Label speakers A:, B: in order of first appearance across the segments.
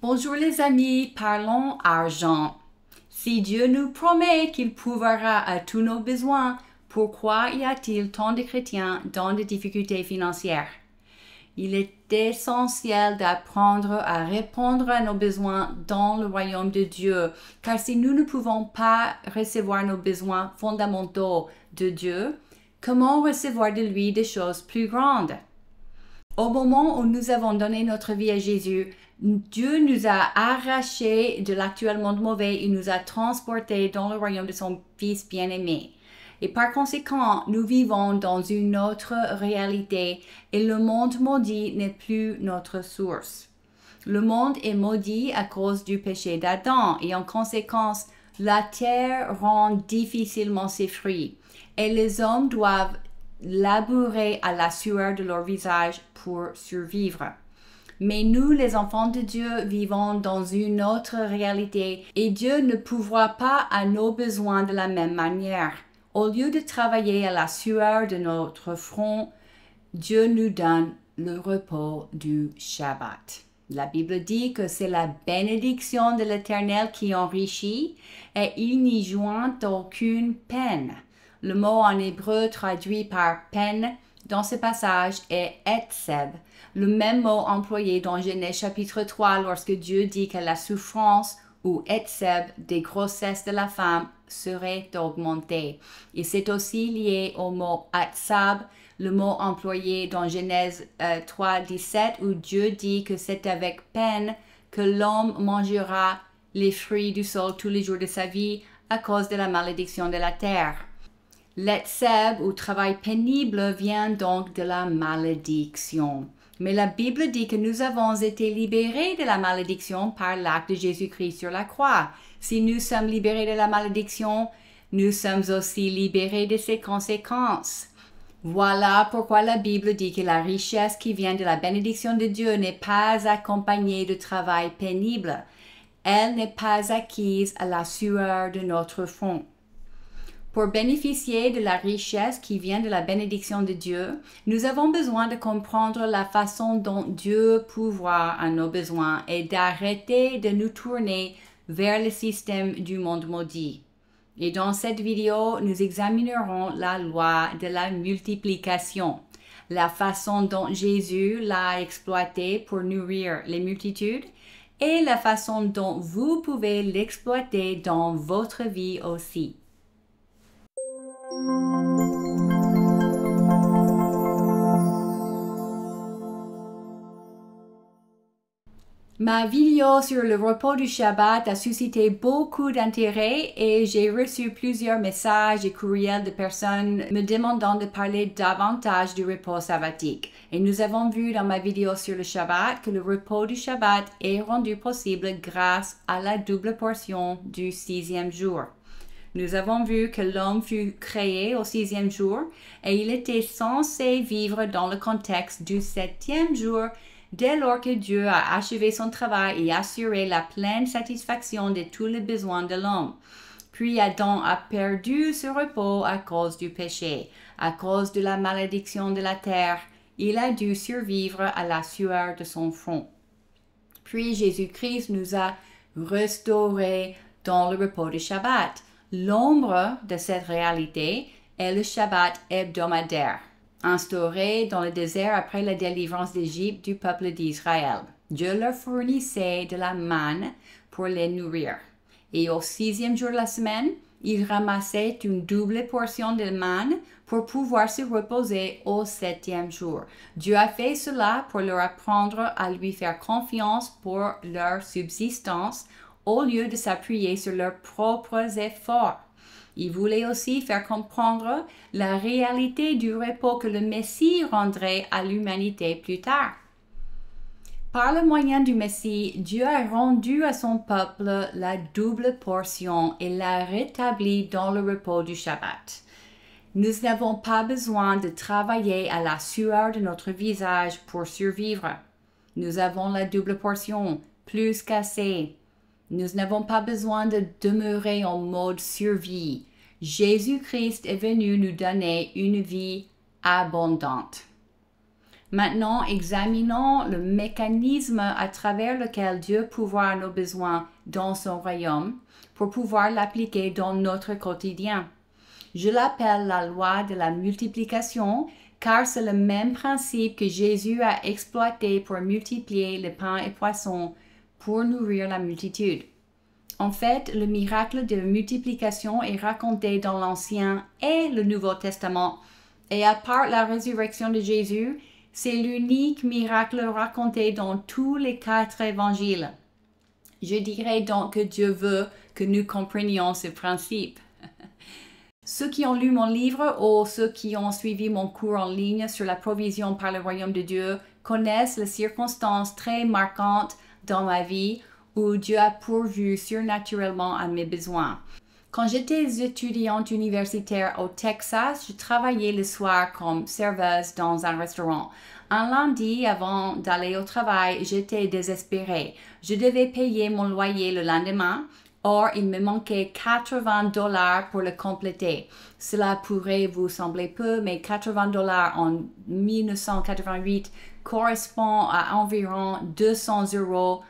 A: Bonjour les amis, parlons argent. Si Dieu nous promet qu'il pourvoira à tous nos besoins, pourquoi y a-t-il tant de chrétiens dans des difficultés financières? Il est essentiel d'apprendre à répondre à nos besoins dans le royaume de Dieu, car si nous ne pouvons pas recevoir nos besoins fondamentaux de Dieu, comment recevoir de lui des choses plus grandes? Au moment où nous avons donné notre vie à Jésus, Dieu nous a arrachés de l'actuel monde mauvais et nous a transportés dans le royaume de son Fils bien-aimé. Et par conséquent, nous vivons dans une autre réalité et le monde maudit n'est plus notre source. Le monde est maudit à cause du péché d'Adam et en conséquence, la terre rend difficilement ses fruits et les hommes doivent labourer à la sueur de leur visage pour survivre. Mais nous, les enfants de Dieu, vivons dans une autre réalité et Dieu ne pourvoit pas à nos besoins de la même manière. Au lieu de travailler à la sueur de notre front, Dieu nous donne le repos du Shabbat. La Bible dit que c'est la bénédiction de l'Éternel qui enrichit et il n'y joint aucune peine. Le mot en hébreu traduit par peine dans ce passage est etzeb, le même mot employé dans Genèse chapitre 3 lorsque Dieu dit que la souffrance ou etzeb des grossesses de la femme serait augmentée. Et c'est aussi lié au mot atzab, le mot employé dans Genèse 3, 17 où Dieu dit que c'est avec peine que l'homme mangera les fruits du sol tous les jours de sa vie à cause de la malédiction de la terre. L'etzeb ou travail pénible vient donc de la malédiction. Mais la Bible dit que nous avons été libérés de la malédiction par l'acte de Jésus-Christ sur la croix. Si nous sommes libérés de la malédiction, nous sommes aussi libérés de ses conséquences. Voilà pourquoi la Bible dit que la richesse qui vient de la bénédiction de Dieu n'est pas accompagnée de travail pénible. Elle n'est pas acquise à la sueur de notre front. Pour bénéficier de la richesse qui vient de la bénédiction de Dieu, nous avons besoin de comprendre la façon dont Dieu pourvoit à nos besoins et d'arrêter de nous tourner vers le système du monde maudit. Et dans cette vidéo, nous examinerons la loi de la multiplication, la façon dont Jésus l'a exploité pour nourrir les multitudes et la façon dont vous pouvez l'exploiter dans votre vie aussi. Ma vidéo sur le repos du Shabbat a suscité beaucoup d'intérêt et j'ai reçu plusieurs messages et courriels de personnes me demandant de parler davantage du repos sabbatique. Et nous avons vu dans ma vidéo sur le Shabbat que le repos du Shabbat est rendu possible grâce à la double portion du 6e jour. Nous avons vu que l'homme fut créé au 6e jour et il était censé vivre dans le contexte du 7e jour dès lors que Dieu a achevé son travail et assuré la pleine satisfaction de tous les besoins de l'homme. Puis Adam a perdu ce repos à cause du péché, à cause de la malédiction de la terre. Il a dû survivre à la sueur de son front. Puis Jésus-Christ nous a restaurés dans le repos du Shabbat. L'ombre de cette réalité est le Shabbat hebdomadaire, instauré dans le désert après la délivrance d'Égypte du peuple d'Israël. Dieu leur fournissait de la manne pour les nourrir. Et au 6e jour de la semaine, ils ramassaient une double portion de manne pour pouvoir se reposer au 7e jour. Dieu a fait cela pour leur apprendre à lui faire confiance pour leur subsistance au lieu de s'appuyer sur leurs propres efforts. Il voulait aussi faire comprendre la réalité du repos que le Messie rendrait à l'humanité plus tard. Par le moyen du Messie, Dieu a rendu à son peuple la double portion et l'a rétabli dans le repos du Shabbat. Nous n'avons pas besoin de travailler à la sueur de notre visage pour survivre. Nous avons la double portion, plus qu'assez. Nous n'avons pas besoin de demeurer en mode survie. Jésus-Christ est venu nous donner une vie abondante. Maintenant, examinons le mécanisme à travers lequel Dieu pourvoit à nos besoins dans son royaume pour pouvoir l'appliquer dans notre quotidien. Je l'appelle la loi de la multiplication car c'est le même principe que Jésus a exploité pour multiplier les pains et poissons pour nourrir la multitude. En fait, le miracle de multiplication est raconté dans l'Ancien et le Nouveau Testament. Et à part la résurrection de Jésus, c'est l'unique miracle raconté dans tous les 4 évangiles. Je dirais donc que Dieu veut que nous comprenions ce principe. Ceux qui ont lu mon livre ou ceux qui ont suivi mon cours en ligne sur la provision par le royaume de Dieu connaissent les circonstances très marquantes dans ma vie où Dieu a pourvu surnaturellement à mes besoins. Quand j'étais étudiante universitaire au Texas, je travaillais le soir comme serveuse dans un restaurant. Un lundi, avant d'aller au travail, j'étais désespérée. Je devais payer mon loyer le lendemain. Or, il me manquait $80 pour le compléter. Cela pourrait vous sembler peu, mais $80 en 1988 correspond à environ 200 €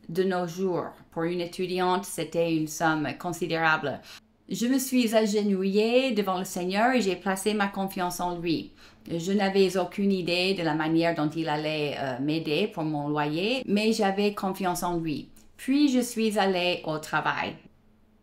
A: de nos jours. Pour une étudiante, c'était une somme considérable. Je me suis agenouillée devant le Seigneur et j'ai placé ma confiance en lui. Je n'avais aucune idée de la manière dont il allait m'aider pour mon loyer, mais j'avais confiance en lui. Puis je suis allée au travail.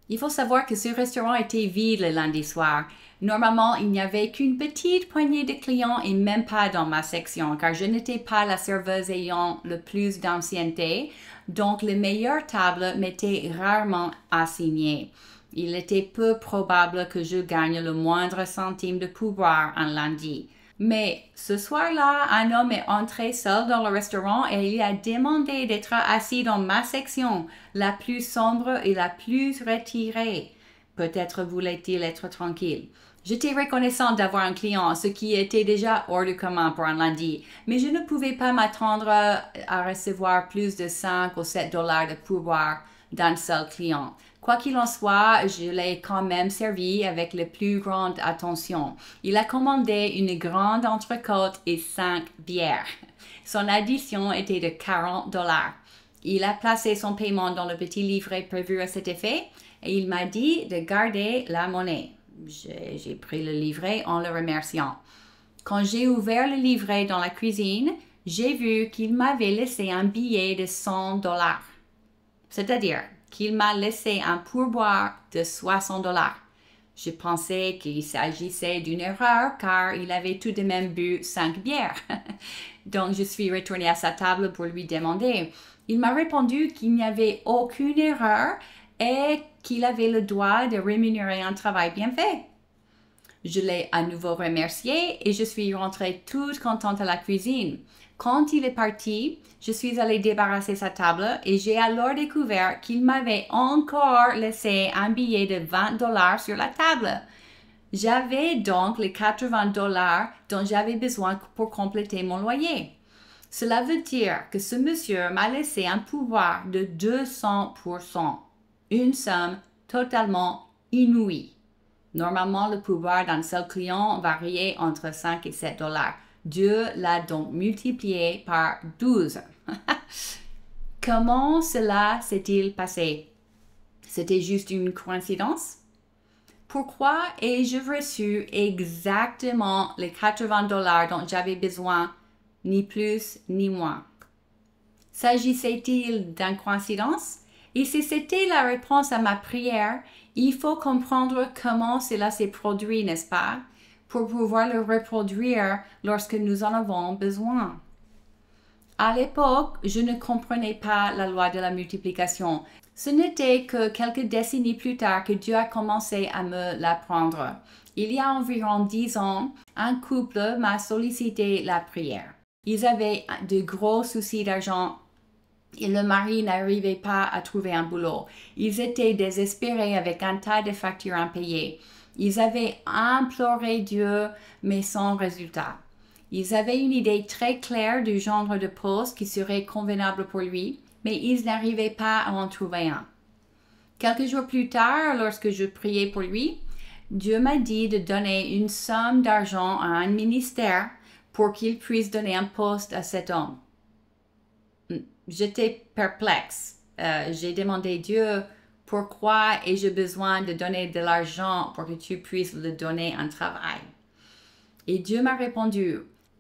A: Il faut savoir que ce restaurant était vide le lundi soir. Normalement, il n'y avait qu'une petite poignée de clients et même pas dans ma section, car je n'étais pas la serveuse ayant le plus d'ancienneté, donc les meilleures tables m'étaient rarement assignées. Il était peu probable que je gagne le moindre centime de pourboire un lundi. Mais ce soir-là, un homme est entré seul dans le restaurant et il a demandé d'être assis dans ma section, la plus sombre et la plus retirée. Peut-être voulait-il être tranquille. J'étais reconnaissante d'avoir un client, ce qui était déjà hors du commun pour un lundi, mais je ne pouvais pas m'attendre à recevoir plus de 5 ou 7 $ de pourboire d'un seul client. Quoi qu'il en soit, je l'ai quand même servi avec la plus grande attention. Il a commandé une grande entrecôte et 5 bières. Son addition était de 40 $. Il a placé son paiement dans le petit livret prévu à cet effet et il m'a dit de garder la monnaie. J'ai pris le livret en le remerciant. Quand j'ai ouvert le livret dans la cuisine, j'ai vu qu'il m'avait laissé un billet de 100 $. C'est-à-dire qu'il m'a laissé un pourboire de 60 $. Je pensais qu'il s'agissait d'une erreur car il avait tout de même bu 5 bières. Donc je suis retournée à sa table pour lui demander. Il m'a répondu qu'il n'y avait aucune erreur et qu'il avait le droit de rémunérer un travail bien fait. Je l'ai à nouveau remercié et je suis rentrée toute contente à la cuisine. Quand il est parti, je suis allée débarrasser sa table et j'ai alors découvert qu'il m'avait encore laissé un billet de 20 $ sur la table. J'avais donc les 80 $ dont j'avais besoin pour compléter mon loyer. Cela veut dire que ce monsieur m'a laissé un pourboire de 200%, une somme totalement inouïe. Normalement, le pourboire d'un seul client variait entre 5 et 7 $. Dieu l'a donc multiplié par 12. Comment cela s'est-il passé? C'était juste une coïncidence? Pourquoi ai-je reçu exactement les 80 $ dont j'avais besoin, ni plus ni moins? S'agissait-il d'une coïncidence? Et si c'était la réponse à ma prière, il faut comprendre comment cela s'est produit, n'est-ce pas? Pour pouvoir le reproduire lorsque nous en avons besoin. À l'époque, je ne comprenais pas la loi de la multiplication. Ce n'était que quelques décennies plus tard que Dieu a commencé à me l'apprendre. Il y a environ 10 ans, un couple m'a sollicité la prière. Ils avaient de gros soucis d'argent et le mari n'arrivait pas à trouver un boulot. Ils étaient désespérés avec un tas de factures impayées. Ils avaient imploré Dieu, mais sans résultat. Ils avaient une idée très claire du genre de poste qui serait convenable pour lui, mais ils n'arrivaient pas à en trouver un. Quelques jours plus tard, lorsque je priais pour lui, Dieu m'a dit de donner une somme d'argent à un ministère pour qu'il puisse donner un poste à cet homme. J'étais perplexe. J'ai demandé Dieu, pourquoi ai-je besoin de donner de l'argent pour que tu puisses le donner un travail? Et Dieu m'a répondu,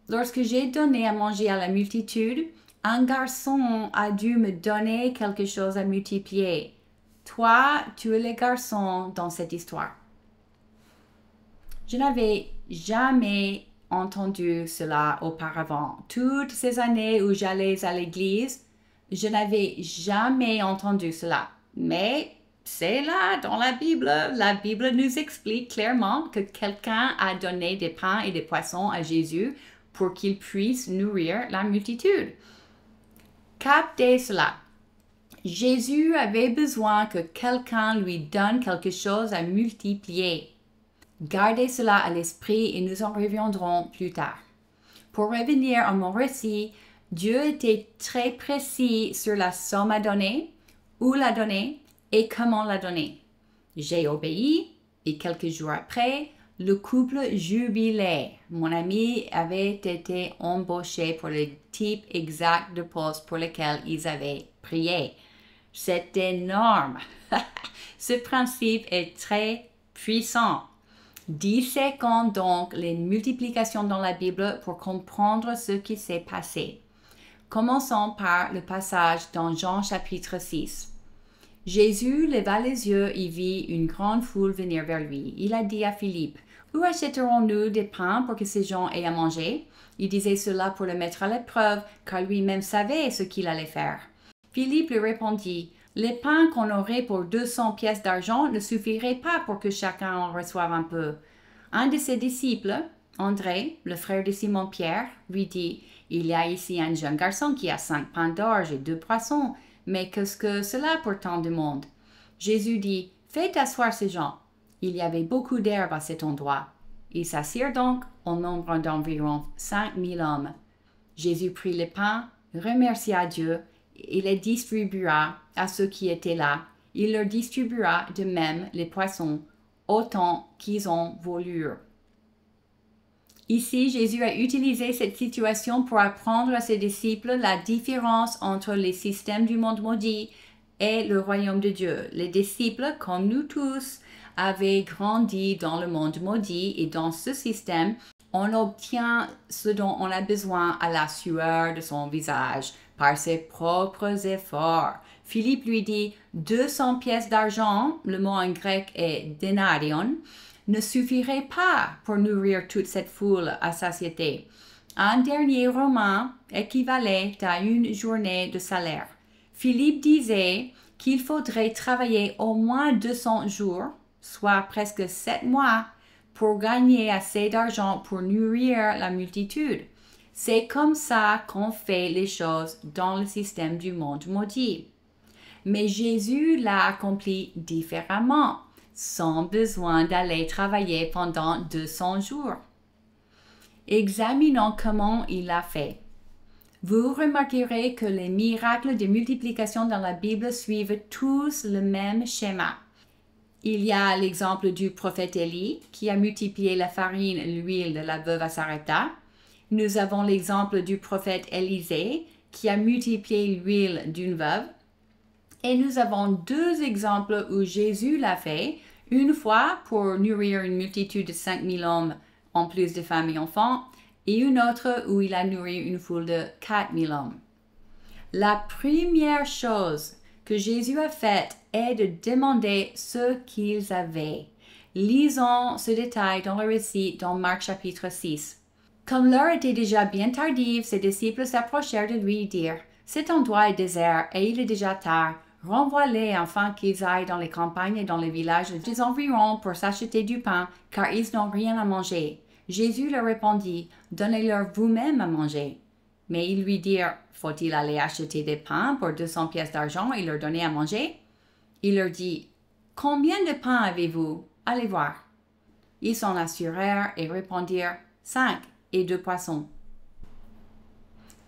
A: lorsque j'ai donné à manger à la multitude, un garçon a dû me donner quelque chose à multiplier. Toi, tu es le garçon dans cette histoire. Je n'avais jamais entendu cela auparavant. Toutes ces années où j'allais à l'église, je n'avais jamais entendu cela. Mais c'est là, dans la Bible. La Bible nous explique clairement que quelqu'un a donné des pains et des poissons à Jésus pour qu'il puisse nourrir la multitude. Captez cela. Jésus avait besoin que quelqu'un lui donne quelque chose à multiplier. Gardez cela à l'esprit et nous en reviendrons plus tard. Pour revenir à mon récit, Dieu était très précis sur la somme à donner, où la donner et comment la donner. J'ai obéi et quelques jours après, le couple jubilait. Mon ami avait été embauché pour le type exact de poste pour lequel ils avaient prié. C'est énorme. Ce principe est très puissant. Disséquons donc les multiplications dans la Bible pour comprendre ce qui s'est passé. Commençons par le passage dans Jean chapitre 6. Jésus leva les yeux et vit une grande foule venir vers lui. Il a dit à Philippe, « Où achèterons-nous des pains pour que ces gens aient à manger ?» Il disait cela pour le mettre à l'épreuve, car lui-même savait ce qu'il allait faire. Philippe lui répondit, « Les pains qu'on aurait pour 200 pièces d'argent ne suffiraient pas pour que chacun en reçoive un peu. » Un de ses disciples, André, le frère de Simon-Pierre, lui dit, « Il y a ici un jeune garçon qui a 5 pains d'orge et 2 poissons. Mais qu'est-ce que cela pour tant de monde? » Jésus dit, « Faites asseoir ces gens. » Il y avait beaucoup d'herbe à cet endroit. Ils s'assirent donc au nombre d'environ 5000 hommes. Jésus prit les pains, remercia Dieu et les distribua à ceux qui étaient là. Il leur distribua de même les poissons, autant qu'ils en voulurent. Ici, Jésus a utilisé cette situation pour apprendre à ses disciples la différence entre les systèmes du monde maudit et le royaume de Dieu. Les disciples, comme nous tous, avaient grandi dans le monde maudit et dans ce système, on obtient ce dont on a besoin à la sueur de son visage, par ses propres efforts. Philippe lui dit, 200 pièces d'argent, le mot en grec est denarion, ne suffirait pas pour nourrir toute cette foule à satiété. Un dernier romain équivalait à une journée de salaire. Philippe disait qu'il faudrait travailler au moins 200 jours, soit presque 7 mois, pour gagner assez d'argent pour nourrir la multitude. C'est comme ça qu'on fait les choses dans le système du monde maudit. Mais Jésus l'a accompli différemment, sans besoin d'aller travailler pendant 200 jours. Examinons comment il l'a fait. Vous remarquerez que les miracles de multiplication dans la Bible suivent tous le même schéma. Il y a l'exemple du prophète Élie qui a multiplié la farine et l'huile de la veuve à Sarepta. Nous avons l'exemple du prophète Élisée qui a multiplié l'huile d'une veuve. Et nous avons 2 exemples où Jésus l'a fait, une fois pour nourrir une multitude de 5000 hommes en plus de femmes et enfants, et une autre où il a nourri une foule de 4000 hommes. La première chose que Jésus a faite est de demander ce qu'ils avaient. Lisons ce détail dans le récit dans Marc chapitre 6. Comme l'heure était déjà bien tardive, ses disciples s'approchèrent de lui et dirent, « Cet endroit est désert et il est déjà tard. Renvoie-les afin qu'ils aillent dans les campagnes et dans les villages des environs pour s'acheter du pain, car ils n'ont rien à manger. » Jésus leur répondit, « Donnez-leur vous-même à manger. » Mais ils lui dirent, « Faut-il aller acheter des pains pour 200 pièces d'argent et leur donner à manger? » Il leur dit, « Combien de pains avez-vous? Allez voir. » Ils s'en assurèrent et répondirent, « 5 et 2 poissons. »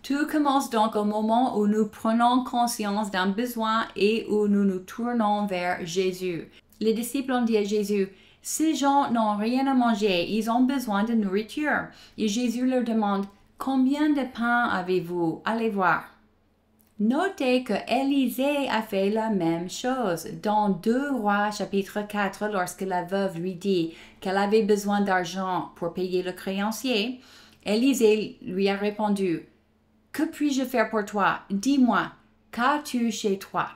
A: Tout commence donc au moment où nous prenons conscience d'un besoin et où nous nous tournons vers Jésus. Les disciples ont dit à Jésus, « Ces gens n'ont rien à manger, ils ont besoin de nourriture. » Et Jésus leur demande, Combien de pain avez-vous? Allez voir. Notez que Élisée a fait la même chose. Dans 2 Rois chapitre 4, lorsque la veuve lui dit qu'elle avait besoin d'argent pour payer le créancier, Élisée lui a répondu, « Que puis-je faire pour toi? Dis-moi, qu'as-tu chez toi? »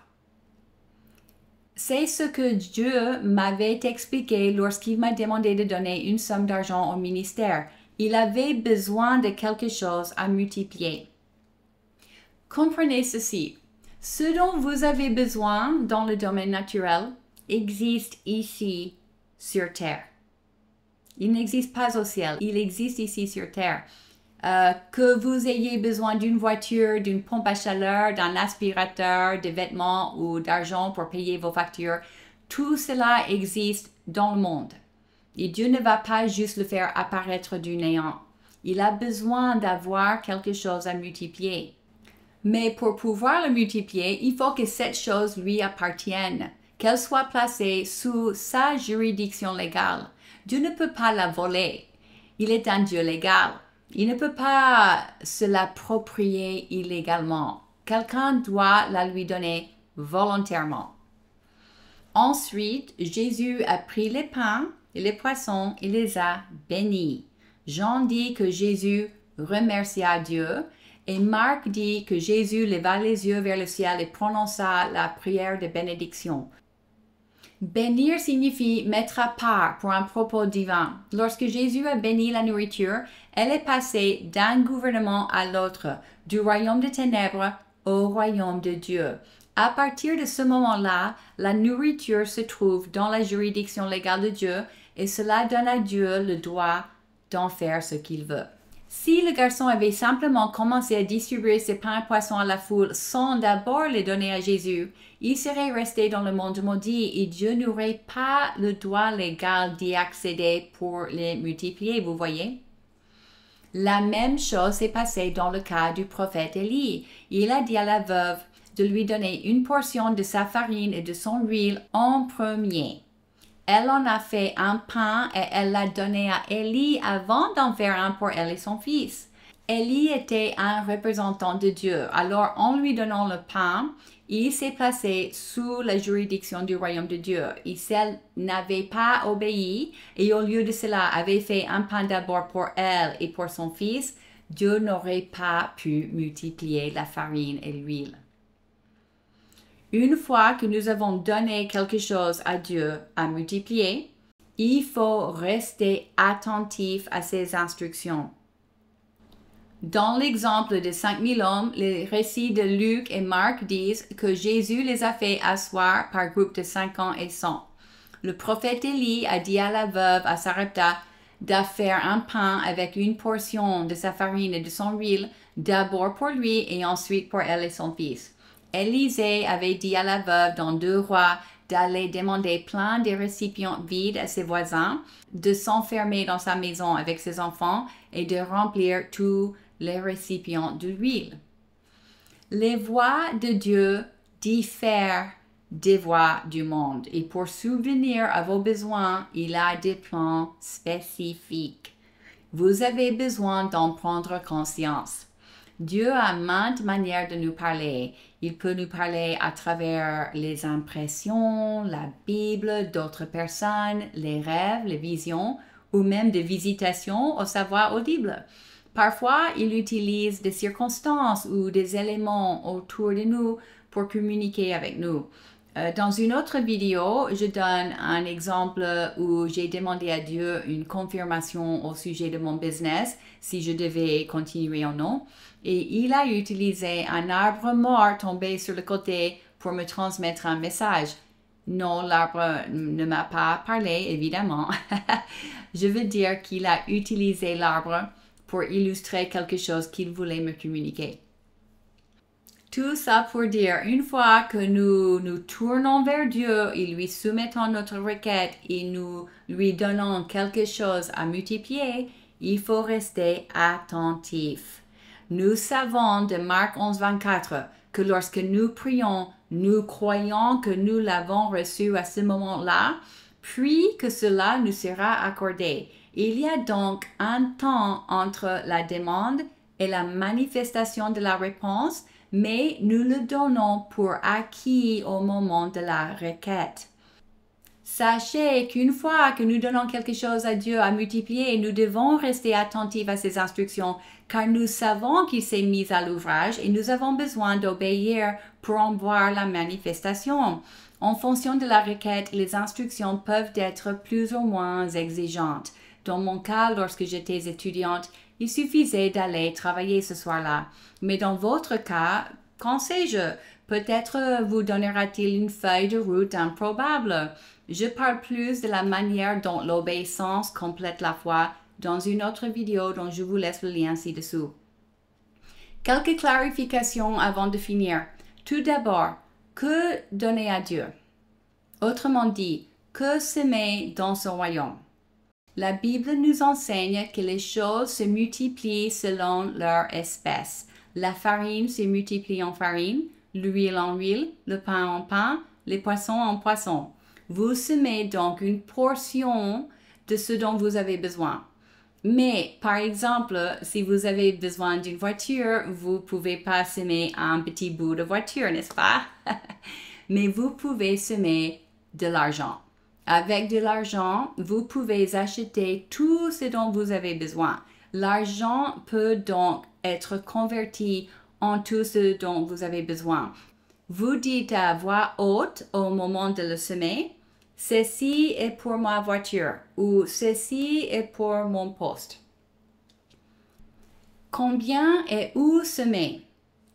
A: C'est ce que Dieu m'avait expliqué lorsqu'il m'a demandé de donner une somme d'argent au ministère. Il avait besoin de quelque chose à multiplier. Comprenez ceci. Ce dont vous avez besoin dans le domaine naturel existe ici sur Terre. Il n'existe pas au ciel, il existe ici sur Terre. Que vous ayez besoin d'une voiture, d'une pompe à chaleur, d'un aspirateur, de vêtements ou d'argent pour payer vos factures, tout cela existe dans le monde. Et Dieu ne va pas juste le faire apparaître du néant. Il a besoin d'avoir quelque chose à multiplier. Mais pour pouvoir le multiplier, il faut que cette chose lui appartienne, qu'elle soit placée sous sa juridiction légale. Dieu ne peut pas la voler. Il est un Dieu légal. Il ne peut pas se l'approprier illégalement. Quelqu'un doit la lui donner volontairement. Ensuite, Jésus a pris les pains et les poissons et les a bénis. Jean dit que Jésus remercia Dieu et Marc dit que Jésus leva les yeux vers le ciel et prononça la prière de bénédiction. Bénir signifie mettre à part pour un propos divin. Lorsque Jésus a béni la nourriture, elle est passée d'un gouvernement à l'autre, du royaume des ténèbres au royaume de Dieu. À partir de ce moment-là, la nourriture se trouve dans la juridiction légale de Dieu et cela donne à Dieu le droit d'en faire ce qu'il veut. Si le garçon avait simplement commencé à distribuer ses pains et poissons à la foule sans d'abord les donner à Jésus, il serait resté dans le monde maudit et Dieu n'aurait pas le droit légal d'y accéder pour les multiplier, vous voyez? La même chose s'est passée dans le cas du prophète Élie. Il a dit à la veuve de lui donner une portion de sa farine et de son huile en premier. Elle en a fait un pain et elle l'a donné à Élie avant d'en faire un pour elle et son fils. Élie était un représentant de Dieu. Alors, en lui donnant le pain, il s'est placé sous la juridiction du royaume de Dieu. Et celle n'avait pas obéi et au lieu de cela avait fait un pain d'abord pour elle et pour son fils, Dieu n'aurait pas pu multiplier la farine et l'huile. Une fois que nous avons donné quelque chose à Dieu à multiplier, il faut rester attentif à ses instructions. Dans l'exemple de 5000 hommes, les récits de Luc et Marc disent que Jésus les a fait asseoir par groupe de 50 et 100. Le prophète Élie a dit à la veuve à Sarepta de faire un pain avec une portion de sa farine et de son huile, d'abord pour lui et ensuite pour elle et son fils. Élisée avait dit à la veuve dans 2 Rois d'aller demander plein de récipients vides à ses voisins, de s'enfermer dans sa maison avec ses enfants et de remplir tous les récipients d'huile. Les voies de Dieu diffèrent des voies du monde et pour subvenir à vos besoins, il a des plans spécifiques. Vous avez besoin d'en prendre conscience. Dieu a maintes manières de nous parler. Il peut nous parler à travers les impressions, la Bible, d'autres personnes, les rêves, les visions, ou même des visitations au savoir audible. Parfois, il utilise des circonstances ou des éléments autour de nous pour communiquer avec nous. Dans une autre vidéo, je donne un exemple où j'ai demandé à Dieu une confirmation au sujet de mon business, si je devais continuer ou non. Et il a utilisé un arbre mort tombé sur le côté pour me transmettre un message. Non, l'arbre ne m'a pas parlé, évidemment. Je veux dire qu'il a utilisé l'arbre pour illustrer quelque chose qu'il voulait me communiquer. Tout ça pour dire, une fois que nous nous tournons vers Dieu et lui soumettons notre requête et nous lui donnons quelque chose à multiplier, il faut rester attentif. Nous savons de Marc 11, 24 que lorsque nous prions, nous croyons que nous l'avons reçu à ce moment-là, puis que cela nous sera accordé. Il y a donc un temps entre la demande est la manifestation de la réponse, mais nous le donnons pour acquis au moment de la requête. Sachez qu'une fois que nous donnons quelque chose à Dieu à multiplier, nous devons rester attentifs à ses instructions, car nous savons qu'il s'est mis à l'ouvrage et nous avons besoin d'obéir pour en voir la manifestation. En fonction de la requête, les instructions peuvent être plus ou moins exigeantes. Dans mon cas, lorsque j'étais étudiante, il suffisait d'aller travailler ce soir-là. Mais dans votre cas, qu'en sais-je? Peut-être vous donnera-t-il une feuille de route improbable. Je parle plus de la manière dont l'obéissance complète la foi dans une autre vidéo dont je vous laisse le lien ci-dessous. Quelques clarifications avant de finir. Tout d'abord, que donner à Dieu? Autrement dit, que semer dans son royaume? La Bible nous enseigne que les choses se multiplient selon leur espèce. La farine se multiplie en farine, l'huile en huile, le pain en pain, les poissons en poissons. Vous semez donc une portion de ce dont vous avez besoin. Mais, par exemple, si vous avez besoin d'une voiture, vous ne pouvez pas semer un petit bout de voiture, n'est-ce pas? Mais vous pouvez semer de l'argent. Avec de l'argent, vous pouvez acheter tout ce dont vous avez besoin. L'argent peut donc être converti en tout ce dont vous avez besoin. Vous dites à voix haute au moment de le semer, « Ceci est pour ma voiture » ou « Ceci est pour mon poste ». Combien et où semer?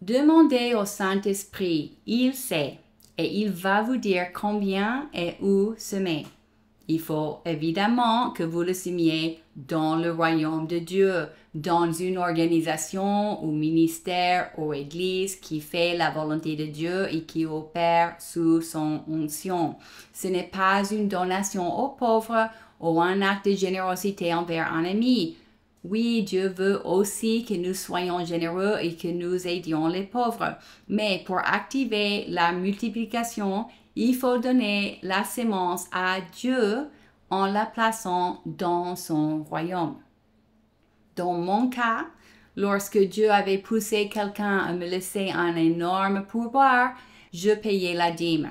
A: Demandez au Saint-Esprit, il sait, et il va vous dire combien et où semer. Il faut évidemment que vous le semiez dans le royaume de Dieu, dans une organisation ou ministère ou église qui fait la volonté de Dieu et qui opère sous son onction. Ce n'est pas une donation aux pauvres ou un acte de générosité envers un ami. Oui, Dieu veut aussi que nous soyons généreux et que nous aidions les pauvres. Mais pour activer la multiplication, il faut donner la sémence à Dieu en la plaçant dans son royaume. Dans mon cas, lorsque Dieu avait poussé quelqu'un à me laisser un énorme pourboire, je payais la dîme.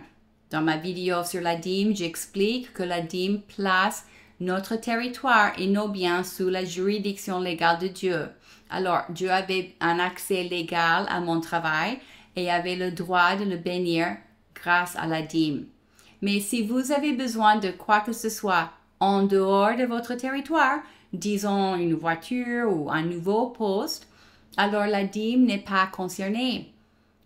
A: Dans ma vidéo sur la dîme, j'explique que la dîme place notre territoire et nos biens sous la juridiction légale de Dieu. Alors, Dieu avait un accès légal à mon travail et avait le droit de le bénir grâce à la dîme. Mais si vous avez besoin de quoi que ce soit en dehors de votre territoire, disons une voiture ou un nouveau poste, alors la dîme n'est pas concernée.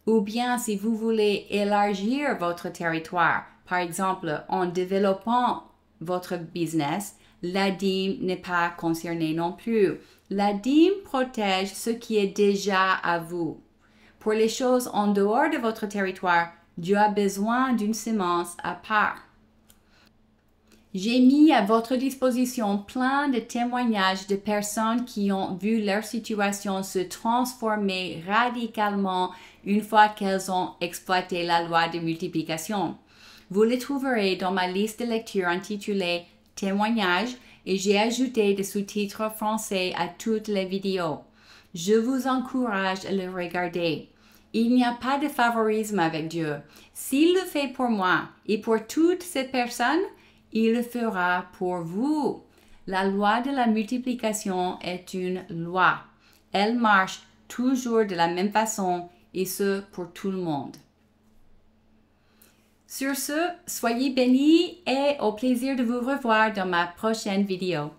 A: Ou bien si vous voulez élargir votre territoire, par exemple en développant votre business, la dîme n'est pas concernée non plus. La dîme protège ce qui est déjà à vous. Pour les choses en dehors de votre territoire, Dieu a besoin d'une semence à part. J'ai mis à votre disposition plein de témoignages de personnes qui ont vu leur situation se transformer radicalement une fois qu'elles ont exploité la loi de multiplication. Vous les trouverez dans ma liste de lecture intitulée « Témoignages » et j'ai ajouté des sous-titres français à toutes les vidéos. Je vous encourage à le regarder. Il n'y a pas de favorisme avec Dieu. S'il le fait pour moi et pour toutes ces personnes, il le fera pour vous. La loi de la multiplication est une loi. Elle marche toujours de la même façon et ce pour tout le monde. Sur ce, soyez bénis et au plaisir de vous revoir dans ma prochaine vidéo.